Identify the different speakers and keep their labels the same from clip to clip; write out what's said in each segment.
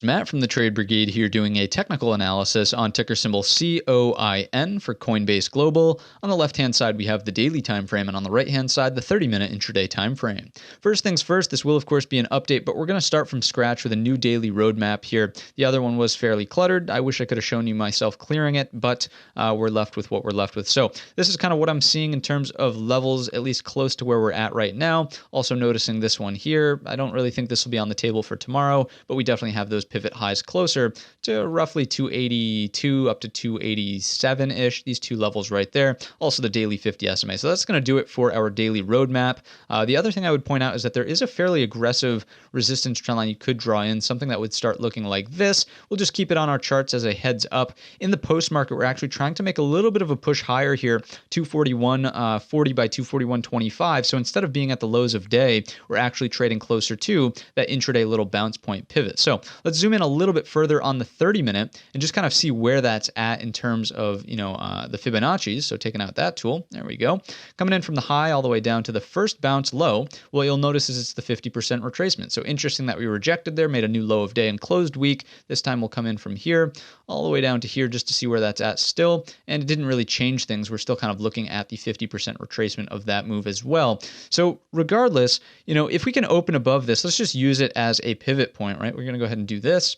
Speaker 1: Matt from the Trade Brigade here doing a technical analysis on ticker symbol COIN for Coinbase Global. On the left-hand side, we have the daily time frame, and on the right-hand side, the 30-minute intraday time frame. First things first, this will of course be an update, but we're going to start from scratch with a new daily roadmap here. The other one was fairly cluttered. I wish I could have shown you myself clearing it, but we're left with what we're left with. So this is kind of what I'm seeing in terms of levels, at least close to where we're at right now. Also noticing this one here. I don't really think this will be on the table for tomorrow, but we definitely have those pivot highs closer to roughly 282 up to 287-ish, these two levels right there. Also the daily 50 SMA. So that's going to do it for our daily roadmap. The other thing I would point out is that there is a fairly aggressive resistance trend line you could draw in, something that would start looking like this. We'll just keep it on our charts as a heads up. In the post market, we're actually trying to make a little bit of a push higher here, 241.40 by 241.25. So instead of being at the lows of day, we're actually trading closer to that intraday little bounce point pivot. So let's zoom in a little bit further on the 30-minute and just kind of see where that's at in terms of, the Fibonacci's. So taking out that tool, there we go. Coming in from the high all the way down to the first bounce low, what you'll notice is it's the 50% retracement. So interesting that we rejected there, made a new low of day and closed week. This time we'll come in from here all the way down to here just to see where that's at still. And it didn't really change things. We're still kind of looking at the 50% retracement of that move as well. So regardless, if we can open above this, let's just use it as a pivot point, right? We're going to go ahead and do this.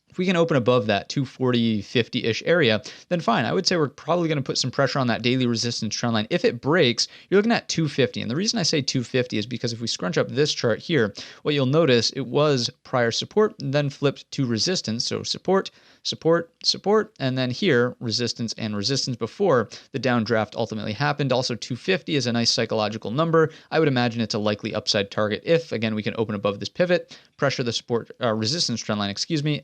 Speaker 1: If we can open above that 240, 50-ish area, then fine. I would say we're probably going to put some pressure on that daily resistance trend line. If it breaks, you're looking at 250. And the reason I say 250 is because if we scrunch up this chart here, what you'll notice, it was prior support and then flipped to resistance. So support, support, support, and then here, resistance and resistance before the downdraft ultimately happened. Also, 250 is a nice psychological number. I would imagine it's a likely upside target if, again, we can open above this pivot, pressure the support resistance trend line,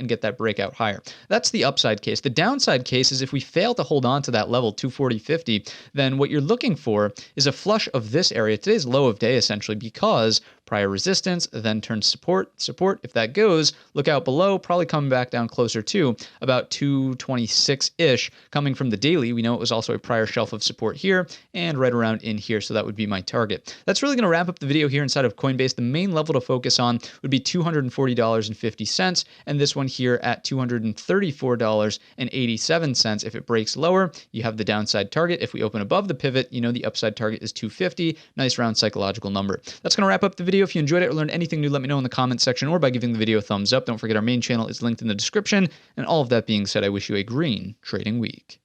Speaker 1: and get that breakout higher. That's the upside case. The downside case is if we fail to hold on to that level 240.50, then what you're looking for is a flush of this area, today's low of day essentially, because prior resistance, then turns support, support. If that goes, look out below, probably coming back down closer to about 226-ish coming from the daily. We know it was also a prior shelf of support here and right around in here, so that would be my target. That's really going to wrap up the video here inside of Coinbase. The main level to focus on would be $240.50, and this one here at $234.87. If it breaks lower, you have the downside target. If we open above the pivot, the upside target is 250. Nice round psychological number. That's going to wrap up the video. If you enjoyed it or learned anything new, let me know in the comments section or by giving the video a thumbs up. Don't forget our main channel is linked in the description. And all of that being said, I wish you a green trading week.